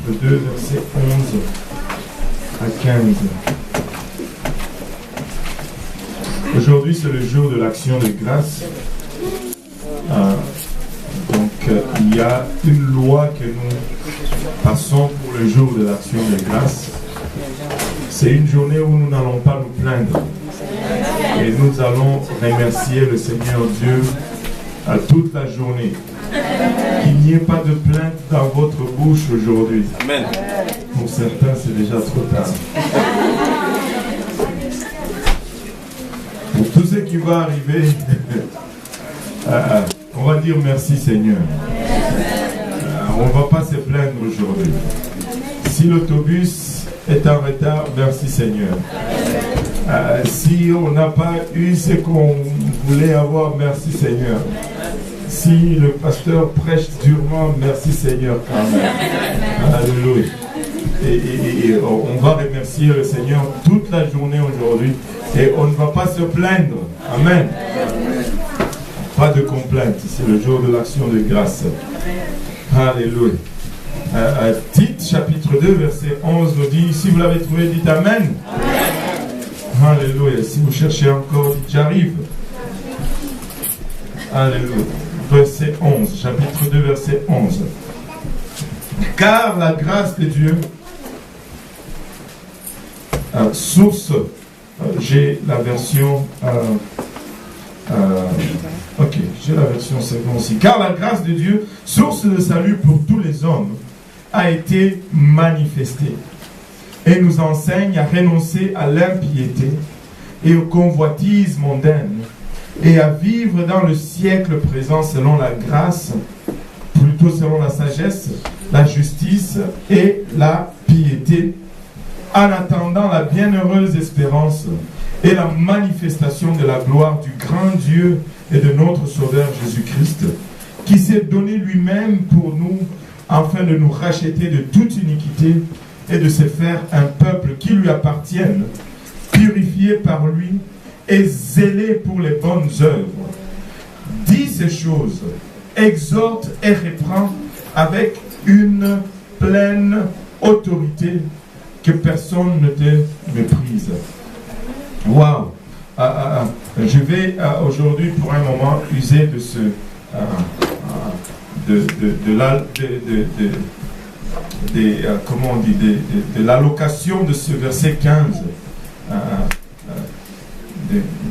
2, versets 11 à 15. Aujourd'hui, c'est le jour de l'action de grâce. Il y a une loi que nous passons pour le jour de l'action de grâce. C'est une journée où nous n'allons pas nous plaindre. Et nous allons remercier le Seigneur Dieu à toute la journée. Qu'il n'y ait pas de plainte dans votre bouche aujourd'hui. Amen. Pour certains, c'est déjà trop tard. Pour tout ce qui va arriver, on va dire merci Seigneur. On ne va pas se plaindre aujourd'hui. Si l'autobus est en retard, merci Seigneur. Si on n'a pas eu ce qu'on voulait avoir, merci Seigneur. Si le pasteur prêche durement, merci Seigneur quand même. Alléluia. Et on va remercier le Seigneur toute la journée aujourd'hui. Et on ne va pas se plaindre. Amen. Pas de complainte. C'est le jour de l'action de grâce. Alléluia. Tite chapitre 2 verset 11 nous dit, si vous l'avez trouvé, dites Amen. Alléluia. Si vous cherchez encore, dites j'arrive. Alléluia. Verset 11, chapitre 2 verset 11. Car la grâce de Dieu, source, j'ai la version ok, j'ai la version seconde aussi. Car la grâce de Dieu, source de salut pour tous les hommes, a été manifestée et nous enseigne à renoncer à l'impiété et aux convoitises mondaines et à vivre dans le siècle présent selon la grâce, plutôt selon la sagesse, la justice et la piété, en attendant la bienheureuse espérance et la manifestation de la gloire du grand Dieu et de notre Sauveur Jésus-Christ, qui s'est donné lui-même pour nous, afin de nous racheter de toute iniquité et de se faire un peuple qui lui appartienne, purifié par lui et zélé pour les bonnes œuvres. Dis ces choses, exhorte et reprend avec une pleine autorité, que personne ne te méprise. Waouh! Je vais aujourd'hui pour un moment user de ce comment on dit, de l'allocation de ce verset 15,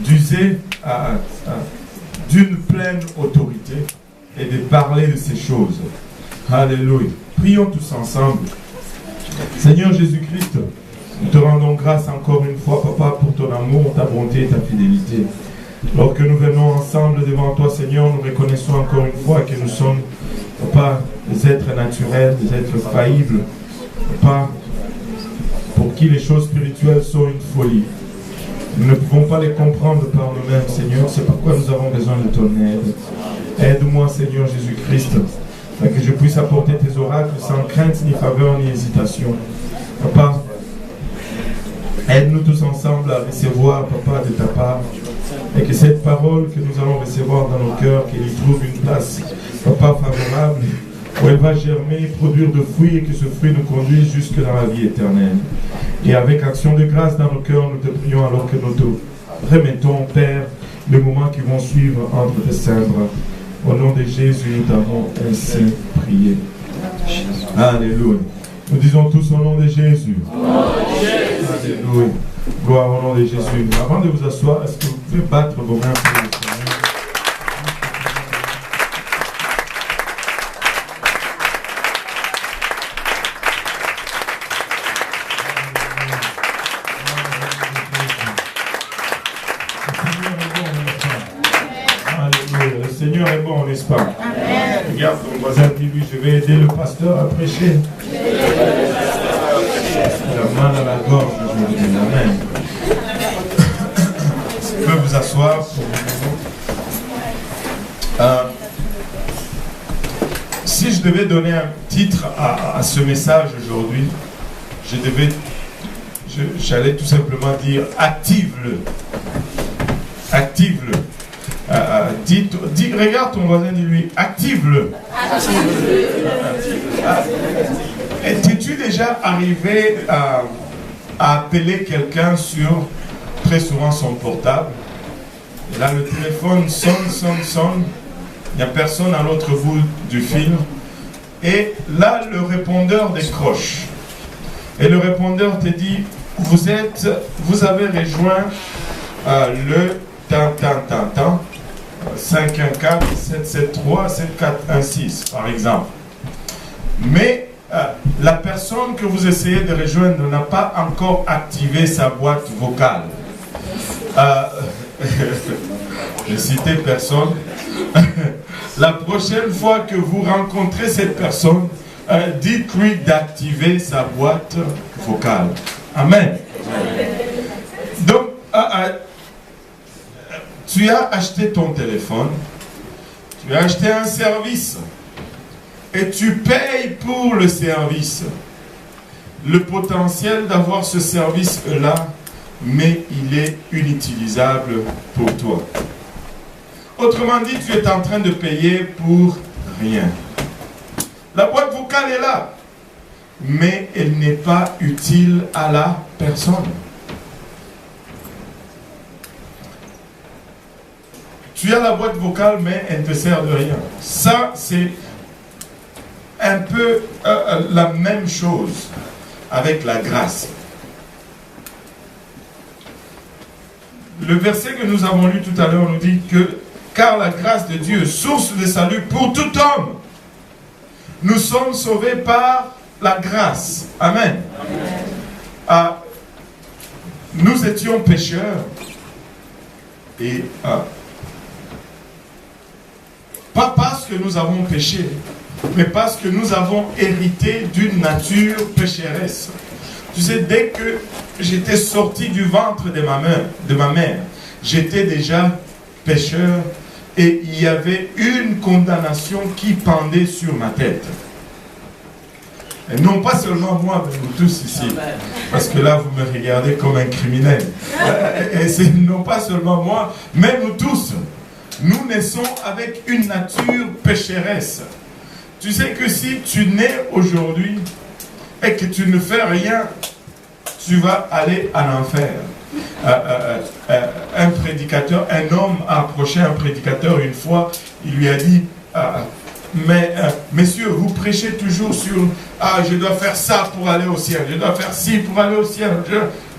d'user d'une pleine autorité et de parler de ces choses. Alléluia. Prions tous ensemble. Seigneur Jésus-Christ, nous te rendons grâce encore une fois, Papa, pour ton amour, ta bonté et ta fidélité. Lorsque nous venons ensemble devant toi, Seigneur, nous reconnaissons encore une fois que nous sommes, Papa, des êtres naturels, des êtres faillibles, Papa, pour qui les choses spirituelles sont une folie. Nous ne pouvons pas les comprendre par nous-mêmes, Seigneur. C'est pourquoi nous avons besoin de ton aide. Aide-moi, Seigneur Jésus-Christ, afin que je puisse apporter tes oracles sans crainte, ni faveur, ni hésitation. Papa, aide-nous tous ensemble à recevoir, Papa, de ta part, et que cette parole que nous allons recevoir dans nos cœurs, qu'elle y trouve une place, Papa, favorable, où elle va germer, produire de fruits, et que ce fruit nous conduise jusque dans la vie éternelle. Et avec action de grâce dans nos cœurs, nous te prions alors que nous te remettons, Père, les moments qui vont suivre entre tes saints bras. Au nom de Jésus, nous t'avons ainsi prié. Alléluia. Nous disons tous au nom de Jésus. Alléluia. Gloire au nom de Jésus. Avant de vous asseoir, est-ce que vous pouvez battre vos mains pour le Seigneur? Alléluia. Le Seigneur est bon, n'est-ce pas? Amen. Regarde ton voisin, dis-lui, je vais aider le pasteur à prêcher. La main à la gorge aujourd'hui. Amen. Vous pouvez vous asseoir. Si je devais donner un titre à ce message aujourd'hui, j'allais tout simplement dire active-le. Active-le. Regarde ton voisin, dis-lui, active-le. Et Es-tu déjà arrivé à appeler quelqu'un sur très souvent son portable? Et là, le téléphone sonne. Il n'y a personne à l'autre bout du fil. Et là, le répondeur décroche. Et le répondeur te dit, vous avez rejoint le 514-773-7416, par exemple. Mais la personne que vous essayez de rejoindre n'a pas encore activé sa boîte vocale. Je citais personne. La prochaine fois que vous rencontrez cette personne, dites-lui d'activer sa boîte vocale. Amen. Donc, tu as acheté ton téléphone, tu as acheté un service et tu payes pour le service. Le potentiel d'avoir ce service-là, mais il est inutilisable pour toi. Autrement dit, tu es en train de payer pour rien. La boîte vocale est là, mais elle n'est pas utile à la personne. Tu as la boîte vocale, mais elle ne te sert de rien. Ça, c'est un peu la même chose avec la grâce. Le verset que nous avons lu tout à l'heure nous dit que car la grâce de Dieu est source de salut pour tout homme. Nous sommes sauvés par la grâce. Amen. Nous étions pécheurs et pas parce que nous avons péché, mais parce que nous avons hérité d'une nature pécheresse. Tu sais, dès que j'étais sorti du ventre de ma mère, j'étais déjà pécheur et il y avait une condamnation qui pendait sur ma tête. Et non pas seulement moi, mais vous tous ici. Parce que là, vous me regardez comme un criminel. Et c'est non pas seulement moi, mais nous tous. Nous naissons avec une nature pécheresse. Tu sais que si tu nais aujourd'hui et que tu ne fais rien, tu vas aller en enfer. Un prédicateur, un homme a approché un prédicateur une fois, il lui a dit messieurs, vous prêchez toujours sur je dois faire ça pour aller au ciel, je dois faire ci pour aller au ciel,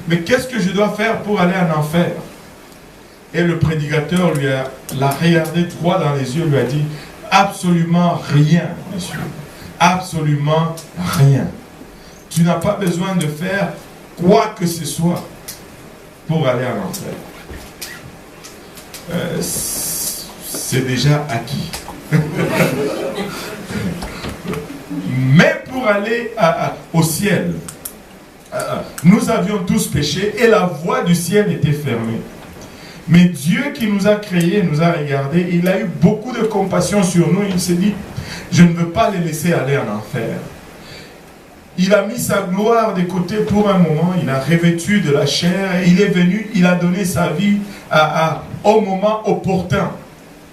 mais qu'est-ce que je dois faire pour aller en enfer? Et le prédicateur l'a regardé droit dans les yeux, lui a dit absolument rien, monsieur, absolument rien. Tu n'as pas besoin de faire quoi que ce soit pour aller en enfer. C'est déjà acquis. Mais pour aller au ciel, nous avions tous péché et la voie du ciel était fermée. Mais Dieu qui nous a créés, nous a regardés, il a eu beaucoup de compassion sur nous. Il s'est dit, je ne veux pas les laisser aller en enfer. Il a mis sa gloire de côté pour un moment, il a revêtu de la chair, il est venu, il a donné sa vie au moment opportun.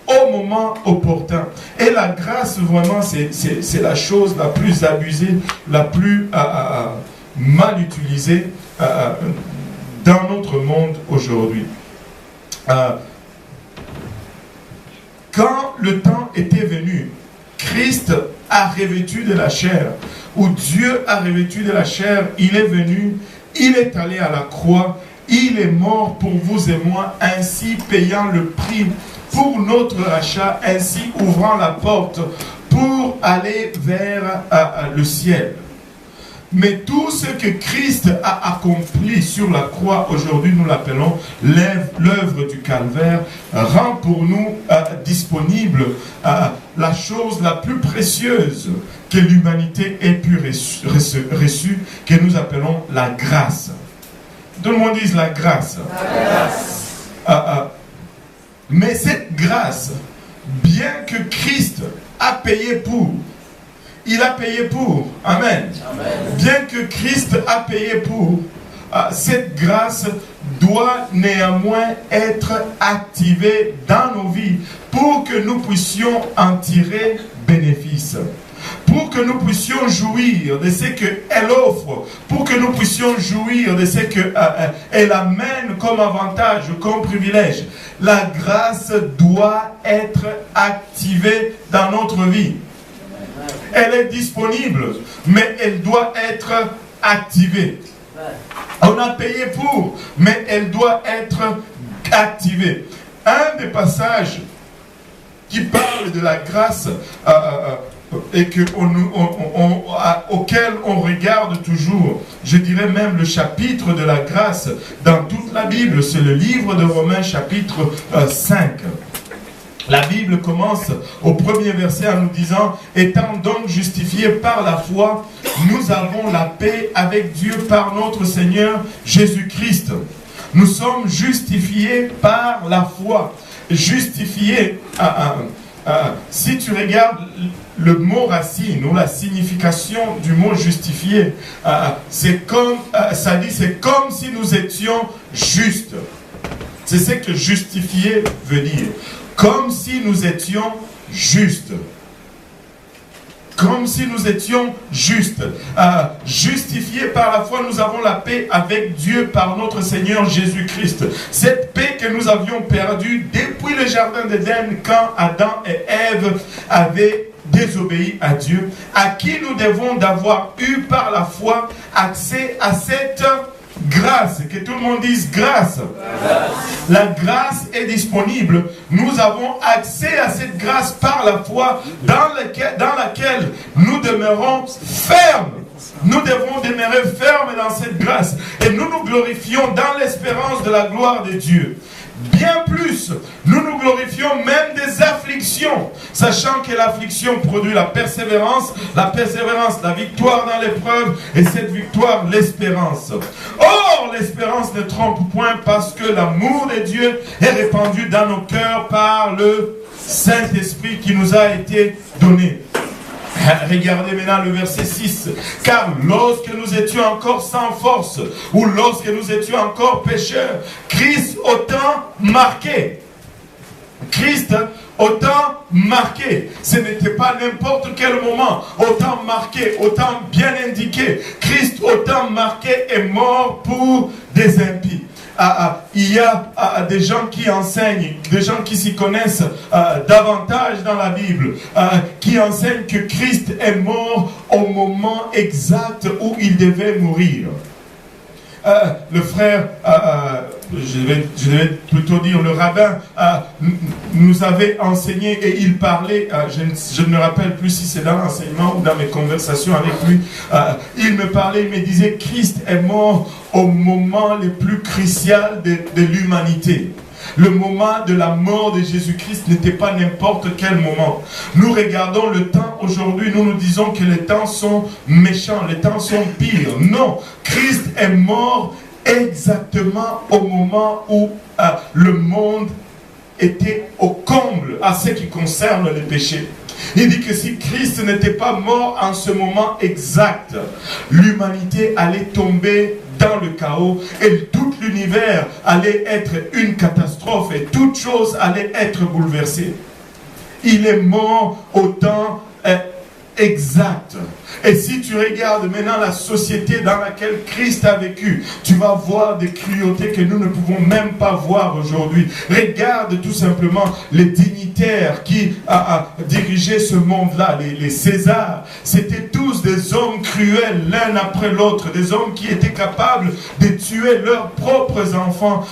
Au moment opportun. Et la grâce, vraiment, c'est la chose la plus abusée, la plus mal utilisée dans notre monde aujourd'hui. Quand le temps était venu, Christ a revêtu de la chair, où Dieu a revêtu de la chair, il est venu, il est allé à la croix, il est mort pour vous et moi, ainsi payant le prix pour notre rachat, ainsi ouvrant la porte pour aller vers le ciel. Mais tout ce que Christ a accompli sur la croix, aujourd'hui nous l'appelons l'œuvre du calvaire, rend pour nous disponible la chose la plus précieuse que l'humanité ait pu reçue, que nous appelons la grâce. Tout le monde dit la grâce. La grâce. Mais cette grâce, bien que Christ a payé pour, il a payé pour. Amen. Amen. Bien que Christ a payé pour, cette grâce doit néanmoins être activée dans nos vies pour que nous puissions en tirer bénéfice. pour que nous puissions jouir de ce qu'elle offre, pour que nous puissions jouir de ce qu'elle amène comme avantage, comme privilège. La grâce doit être activée dans notre vie. Elle est disponible, mais elle doit être activée. On a payé pour, mais elle doit être activée. Un des passages qui parle de la grâce et auquel on regarde toujours, je dirais même le chapitre de la grâce dans toute la Bible, c'est le livre de Romains chapitre 5. La Bible commence au premier verset en nous disant « Étant donc justifiés par la foi, nous avons la paix avec Dieu par notre Seigneur Jésus-Christ. » Nous sommes justifiés par la foi. Justifiés, si tu regardes le mot racine ou la signification du mot justifié, c'est comme, ça dit, c'est comme si nous étions justes. C'est ce que justifié veut dire. Comme si nous étions justes. Comme si nous étions justes. Justifiés par la foi, nous avons la paix avec Dieu par notre Seigneur Jésus-Christ. Cette paix que nous avions perdue depuis le jardin d'Éden, quand Adam et Ève avaient désobéi à Dieu, à qui nous devons d'avoir eu par la foi accès à cette grâce. Que tout le monde dise grâce. La grâce est disponible. Nous avons accès à cette grâce par la foi dans laquelle nous demeurons fermes. Nous devons demeurer fermes dans cette grâce. Et nous nous glorifions dans l'espérance de la gloire de Dieu. Bien plus, nous nous glorifions même des afflictions, sachant que l'affliction produit la persévérance, la victoire dans l'épreuve, et cette victoire, l'espérance. Or, l'espérance ne trompe point, parce que l'amour de Dieu est répandu dans nos cœurs par le Saint-Esprit qui nous a été donné. Regardez maintenant le verset 6. Car lorsque nous étions encore sans force, ou lorsque nous étions encore pécheurs, Christ autant marqué. Christ autant marqué. Ce n'était pas n'importe quel moment. Autant marqué, autant bien indiqué. Christ autant marqué est mort pour des impies. Il y a des gens qui enseignent, des gens qui s'y connaissent davantage dans la Bible, qui enseignent que Christ est mort au moment exact où il devait mourir. Le frère, je vais plutôt dire le rabbin, nous avait enseigné et il parlait, je ne me rappelle plus si c'est dans l'enseignement ou dans mes conversations avec lui, il me parlait, il me disait Christ est mort au moment le plus crucial de l'humanité. Le moment de la mort de Jésus-Christ n'était pas n'importe quel moment. Nous regardons le temps aujourd'hui, nous nous disons que les temps sont méchants, les temps sont pires. Non, Christ est mort exactement au moment où le monde était au comble à ce qui concerne les péchés. Il dit que si Christ n'était pas mort en ce moment exact, l'humanité allait tomber dans le chaos et tout l'univers allait être une catastrophe et toute chose allait être bouleversée. Il est mort au temps exact. Et si tu regardes maintenant la société dans laquelle Christ a vécu, tu vas voir des cruautés que nous ne pouvons même pas voir aujourd'hui. Regarde tout simplement les dignitaires qui dirigeaient ce monde-là, les Césars. C'étaient tous des hommes cruels l'un après l'autre, des hommes qui étaient capables de tuer leurs propres enfants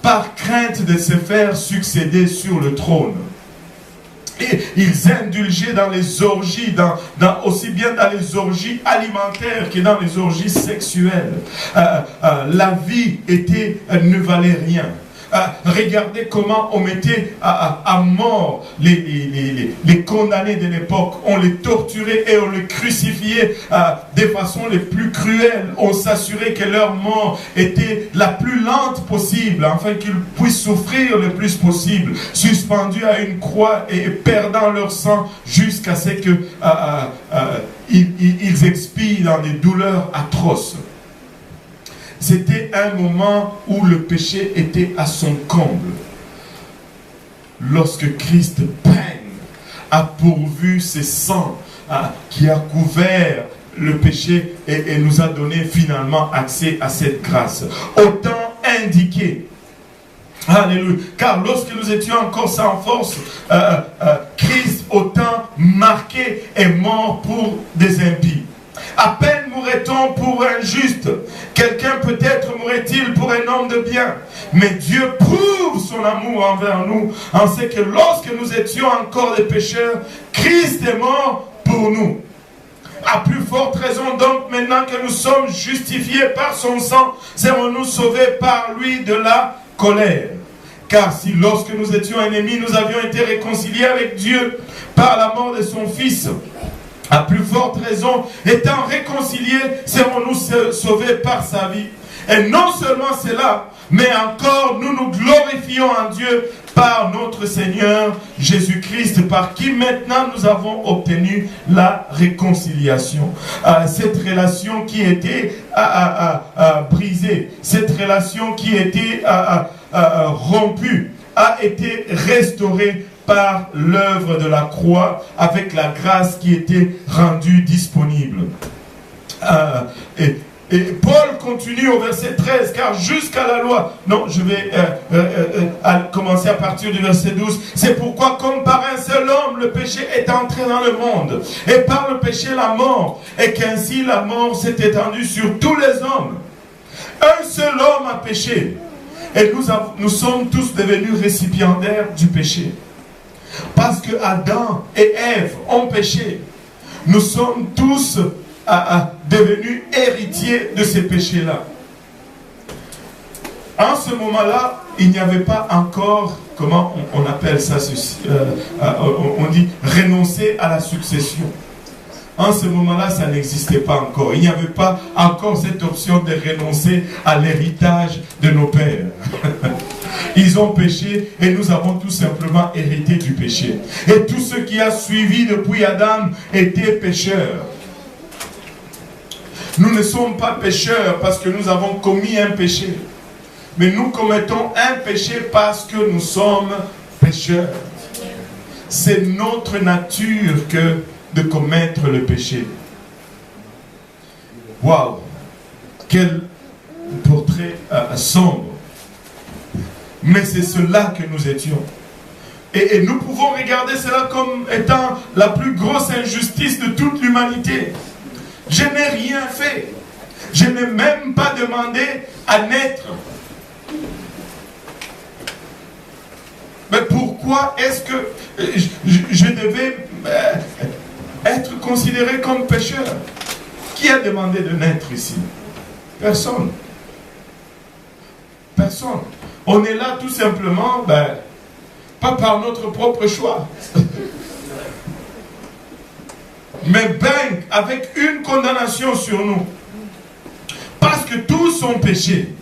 par crainte de se faire succéder sur le trône. Et ils indulgeaient dans les orgies, aussi bien dans les orgies alimentaires que dans les orgies sexuelles. La vie ne valait rien. Regardez comment on mettait à mort les condamnés de l'époque. On les torturait et on les crucifiait des façons les plus cruelles. On s'assurait que leur mort était la plus lente possible, afin qu'ils puissent souffrir le plus possible, suspendus à une croix et perdant leur sang jusqu'à ce qu'ils expirent dans des douleurs atroces. C'était un moment où le péché était à son comble. Lorsque Christ peigne a pourvu ses sangs qui a couvert le péché et nous a donné finalement accès à cette grâce. Autant indiqué. Alléluia. Car lorsque nous étions encore sans force, Christ, autant marqué, est mort pour des impies. À peine mourrait-on pour un juste. Quelqu'un peut-être mourrait-il pour un homme de bien. Mais Dieu prouve son amour envers nous en ce que lorsque nous étions encore des pécheurs, Christ est mort pour nous. À plus forte raison donc, maintenant que nous sommes justifiés par son sang, serons-nous sauvés par lui de la colère. Car si lorsque nous étions ennemis, nous avions été réconciliés avec Dieu par la mort de son Fils, à plus forte raison, étant réconciliés, serons-nous sauvés par sa vie. Et non seulement cela, mais encore nous nous glorifions en Dieu par notre Seigneur Jésus-Christ, par qui maintenant nous avons obtenu la réconciliation. Cette relation qui était brisée, cette relation qui était rompue, a été restaurée par l'œuvre de la croix, avec la grâce qui était rendue disponible. Et Paul continue au verset 13, car jusqu'à la loi, non, je vais commencer à partir du verset 12, c'est pourquoi comme par un seul homme le péché est entré dans le monde, et par le péché la mort, et qu'ainsi la mort s'est étendue sur tous les hommes. Un seul homme a péché, et nous sommes tous devenus récipiendaires du péché. Parce que Adam et Ève ont péché, nous sommes tous devenus héritiers de ces péchés-là. En ce moment-là, il n'y avait pas encore, comment on appelle ça, on dit renoncer à la succession. En ce moment-là, ça n'existait pas encore. Il n'y avait pas encore cette option de renoncer à l'héritage de nos pères. Ils ont péché et nous avons tout simplement hérité du péché. Et tout ce qui a suivi depuis Adam était pécheur. Nous ne sommes pas pécheurs parce que nous avons commis un péché. Mais nous commettons un péché parce que nous sommes pécheurs. C'est notre nature que de commettre le péché. Waouh! Quel portrait sombre. Mais c'est cela que nous étions. Et nous pouvons regarder cela comme étant la plus grosse injustice de toute l'humanité. Je n'ai rien fait. Je n'ai même pas demandé à naître. Mais pourquoi est-ce que je devais être considéré comme pécheur? Qui a demandé de naître ici? Personne. Personne. On est là tout simplement, pas par notre propre choix. Mais avec une condamnation sur nous. Parce que tous ont péché.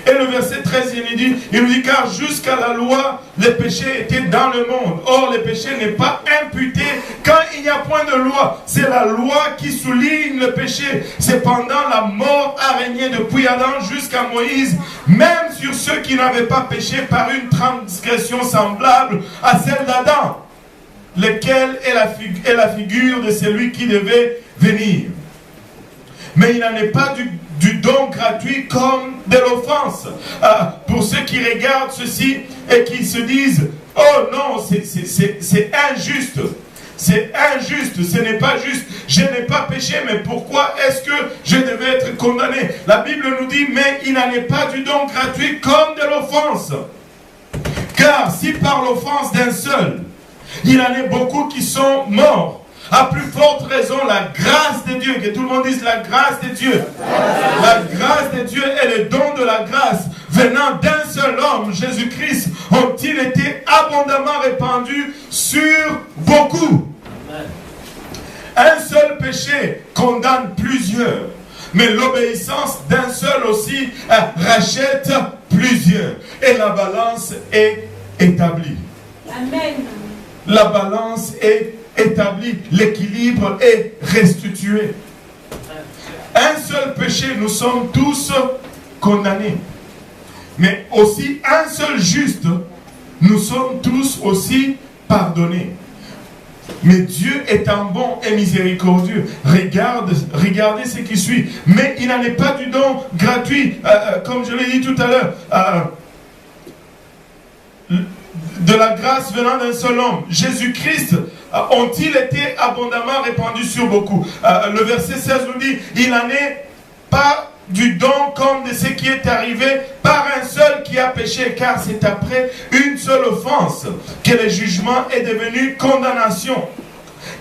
Et le verset 13, il nous dit, car jusqu'à la loi, les péchés étaient dans le monde. Or, le péché n'est pas imputé quand il n'y a point de loi. C'est la loi qui souligne le péché. Cependant, la mort a régné depuis Adam jusqu'à Moïse, même sur ceux qui n'avaient pas péché par une transgression semblable à celle d'Adam, lequel est la figure de celui qui devait venir. Mais il n'en est pas du don gratuit comme de l'offense. Pour ceux qui regardent ceci et qui se disent, oh non, c'est injuste. C'est injuste, ce n'est pas juste. Je n'ai pas péché, mais pourquoi est-ce que je devais être condamné? La Bible nous dit, mais il n'en est pas du don gratuit comme de l'offense. Car si par l'offense d'un seul, il en est beaucoup qui sont morts, à plus forte raison, la grâce de Dieu, que tout le monde dise la grâce de Dieu. La grâce de Dieu et le don de la grâce venant d'un seul homme, Jésus-Christ, ont-ils été abondamment répandus sur beaucoup. Un seul péché condamne plusieurs, mais l'obéissance d'un seul aussi rachète plusieurs. Et la balance est établie. Amen. La balance est établi, l'équilibre est restitué. Un seul péché, nous sommes tous condamnés. Mais aussi un seul juste, nous sommes tous aussi pardonnés. Mais Dieu est un bon et miséricordieux. Regardez ce qui suit. Mais il n'en est pas du don gratuit, comme je l'ai dit tout à l'heure. De la grâce venant d'un seul homme, Jésus-Christ, ont-ils été abondamment répandus sur beaucoup. Le verset 16 nous dit, il n'en est pas du don comme de ce qui est arrivé par un seul qui a péché, car c'est après une seule offense que le jugement est devenu condamnation,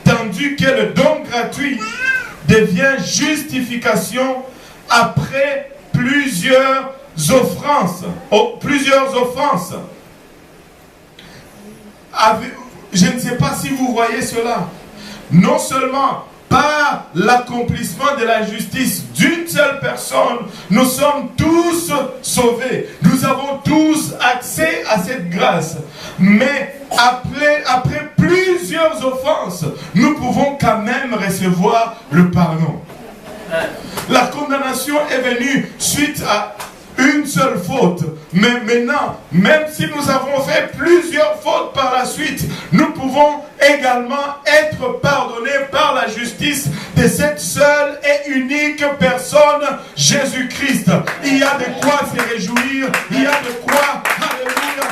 tandis que le don gratuit devient justification après plusieurs offenses. Je ne sais pas si vous voyez cela. Non seulement par l'accomplissement de la justice d'une seule personne, nous sommes tous sauvés. Nous avons tous accès à cette grâce. Mais après plusieurs offenses, nous pouvons quand même recevoir le pardon. La condamnation est venue suite à une seule faute. Mais maintenant, même si nous avons fait plusieurs fautes par la suite, nous pouvons également être pardonnés par la justice de cette seule et unique personne, Jésus-Christ. Il y a de quoi se réjouir, il y a de quoi, alléluia,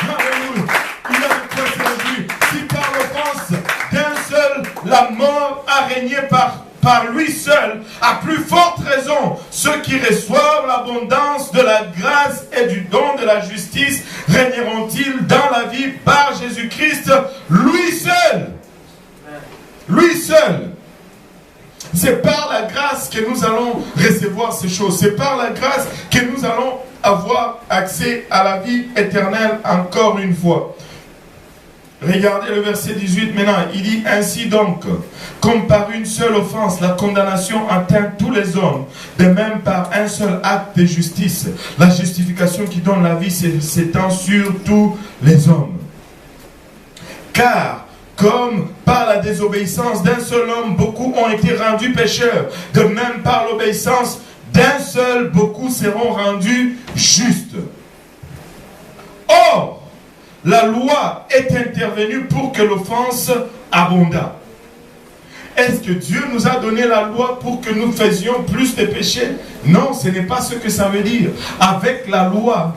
alléluia, il y a de quoi se réjouir. Si par l'offense d'un seul, la mort a régné par lui seul, à plus forte raison, ceux qui reçoivent l'abondance de la grâce et du don de la justice régneront-ils dans la vie par Jésus-Christ, lui seul. Lui seul. C'est par la grâce que nous allons recevoir ces choses. C'est par la grâce que nous allons avoir accès à la vie éternelle encore une fois. Regardez le verset 18 maintenant, il dit ainsi donc, comme par une seule offense, la condamnation atteint tous les hommes, de même par un seul acte de justice, la justification qui donne la vie s'étend sur tous les hommes. Car, comme par la désobéissance d'un seul homme, beaucoup ont été rendus pécheurs, de même par l'obéissance d'un seul, beaucoup seront rendus justes. Or, la loi est intervenue pour que l'offense abondât. Est-ce que Dieu nous a donné la loi pour que nous faisions plus de péchés? Non, ce n'est pas ce que ça veut dire. Avec la loi,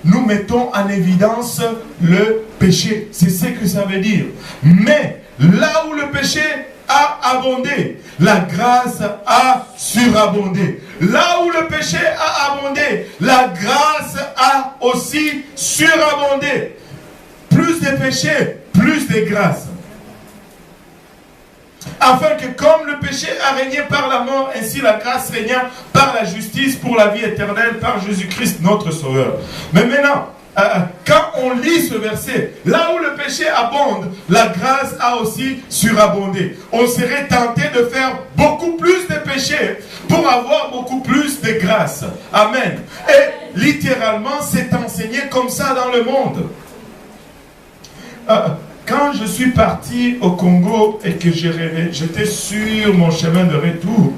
nous mettons en évidence le péché. C'est ce que ça veut dire. Mais là où le péché a abondé, la grâce a surabondé. Là où le péché a abondé, la grâce a aussi surabondé. Plus de péché, plus de grâce. Afin que comme le péché a régné par la mort, ainsi la grâce régna par la justice pour la vie éternelle par Jésus-Christ notre Sauveur. Mais maintenant, quand on lit ce verset, là où le péché abonde, la grâce a aussi surabondé. On serait tenté de faire beaucoup plus de péchés pour avoir beaucoup plus de grâce. Amen. Et littéralement, c'est enseigné comme ça dans le monde. Quand je suis parti au Congo et que j'étais sur mon chemin de retour,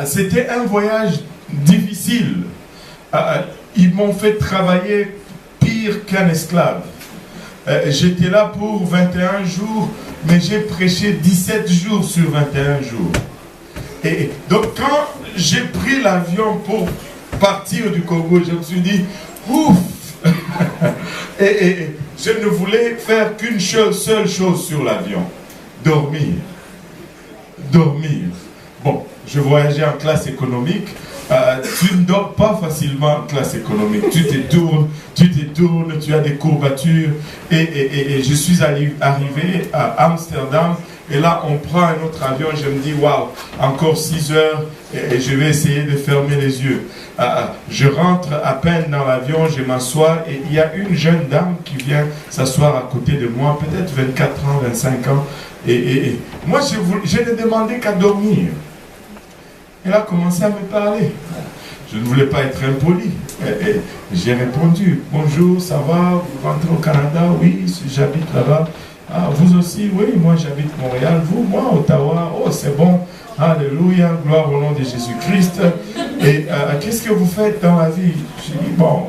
c'était un voyage difficile. Ils m'ont fait travailler pire qu'un esclave. J'étais là pour 21 jours, mais j'ai prêché 17 jours sur 21 jours. Et donc quand j'ai pris l'avion pour partir du Congo, je me suis dit, ouf. et je ne voulais faire qu'une seule chose sur l'avion, dormir. Dormir. Bon, je voyageais en classe économique. Tu ne dors pas facilement en classe économique. Tu te tournes, tu as des courbatures. Et je suis arrivé à Amsterdam. Et là, on prend un autre avion. Je me dis, waouh, encore 6 heures. Et je vais essayer de fermer les yeux. Je rentre à peine dans l'avion, je m'assois. Et il y a une jeune dame qui vient s'asseoir à côté de moi. Peut-être 24 ans, 25 ans. Et moi, je n'ai demandé qu'à dormir. Elle a commencé à me parler. Je ne voulais pas être impoli. J'ai répondu, bonjour, ça va, vous rentrez au Canada? Oui, j'habite là-bas. Ah, vous aussi? Oui, moi j'habite Montréal. Vous? Moi, Ottawa. Oh, c'est bon. Alléluia, gloire au nom de Jésus-Christ. Et qu'est-ce que vous faites dans la vie? J'ai dit, bon,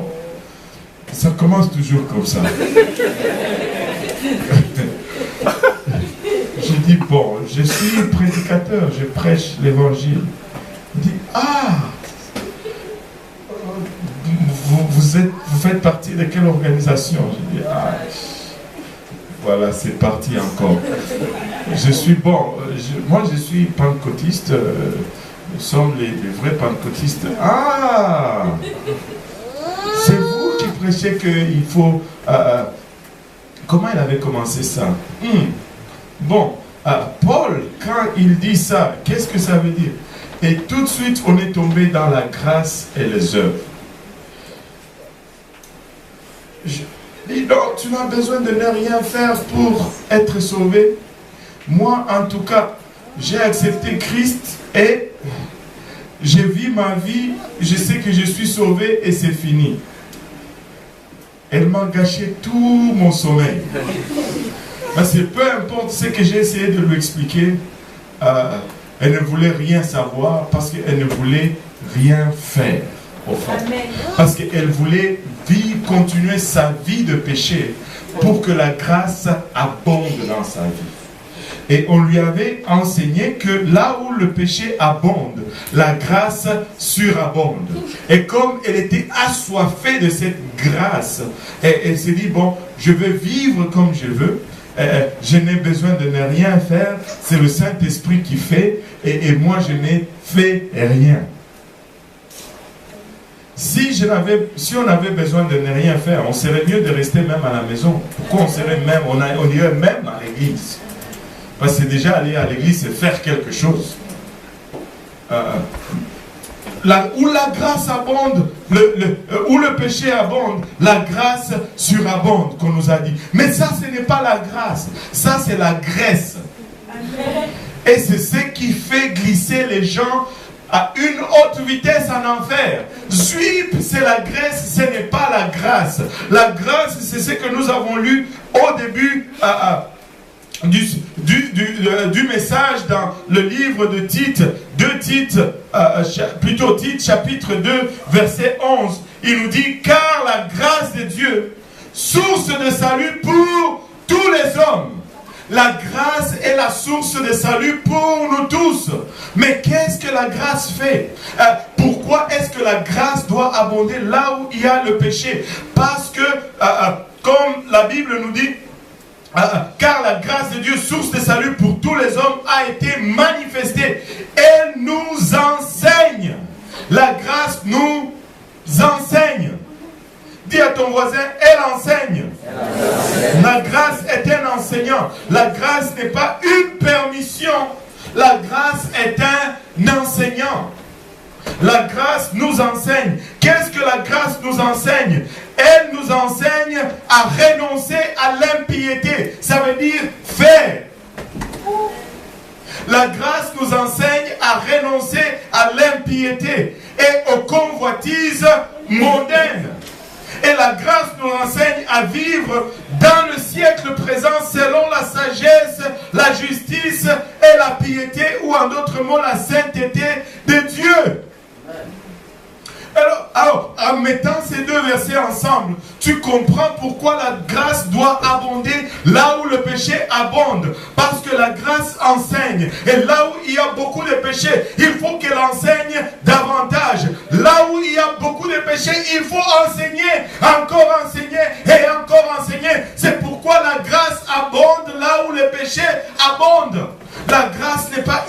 Ça commence toujours comme ça. J'ai dit, bon, je suis prédicateur, je prêche l'évangile. Il dit, ah, vous faites partie de quelle organisation? J'ai dit, ah, voilà, c'est parti encore. Je suis bon, moi je suis pentecôtiste, nous sommes les vrais pentecôtistes. Ah, c'est vous qui prêchez qu'il faut... comment il avait commencé ça? Bon, Paul, quand il dit ça, qu'est-ce que ça veut dire? Et tout de suite, on est tombé dans la grâce et les œuvres. Je dis donc, tu n'as besoin de ne rien faire pour être sauvé. Moi, en tout cas, j'ai accepté Christ et je vis ma vie, je sais que je suis sauvé et c'est fini. Elle m'a gâché tout mon sommeil. Parce que peu importe ce que j'ai essayé de lui expliquer, elle ne voulait rien savoir parce qu'elle ne voulait rien faire au fond. Parce qu'elle voulait continuer sa vie de péché pour que la grâce abonde dans sa vie. Et on lui avait enseigné que là où le péché abonde, la grâce surabonde. Et comme elle était assoiffée de cette grâce, elle s'est dit, bon, je veux vivre comme je veux. Je n'ai besoin de ne rien faire. C'est le Saint-Esprit qui fait. Et moi, je n'ai fait rien. Si on avait besoin de ne rien faire, on serait mieux de rester même à la maison. Pourquoi on serait même, on irait même à l'église? Parce que déjà aller à l'église, c'est faire quelque chose. Où la grâce abonde, où le péché abonde, la grâce surabonde, qu'on nous a dit. Mais ça, ce n'est pas la grâce. Ça, c'est la graisse. Et c'est ce qui fait glisser les gens à une haute vitesse en enfer. Zuip, c'est la graisse, ce n'est pas la grâce. La grâce, c'est ce que nous avons lu au début du message dans le livre de Tite, Tite chapitre 2 verset 11. Il nous dit, car la grâce de Dieu, source de salut pour tous les hommes. La grâce est la source de salut pour nous tous. Mais qu'est-ce que la grâce fait? Pourquoi est-ce que la grâce doit abonder là où il y a le péché? Parce que, comme la Bible nous dit, car la grâce de Dieu, source de salut pour tous les hommes, a été manifestée. Elle nous enseigne. La grâce nous enseigne. Dis à ton voisin, elle enseigne. La grâce est un enseignant. La grâce n'est pas une permission. La grâce est un enseignant. La grâce nous enseigne. Qu'est-ce que la grâce nous enseigne? Elle nous enseigne à renoncer à l'impiété. Ça veut dire faire. La grâce nous enseigne à renoncer à l'impiété et aux convoitises mondaines. Et la grâce nous enseigne à vivre dans le siècle présent selon la sagesse, la justice et la piété, ou en d'autres mots la sainteté de Dieu. Alors, en mettant ces deux versets ensemble, tu comprends pourquoi la grâce doit abonder là où le péché abonde. Parce que la grâce enseigne. Et là où il y a beaucoup de péchés, il faut qu'elle enseigne davantage. Là où il y a beaucoup de péchés, il faut enseigner, encore enseigner et encore enseigner. C'est pourquoi la grâce abonde là où le péché abonde. La grâce n'est pas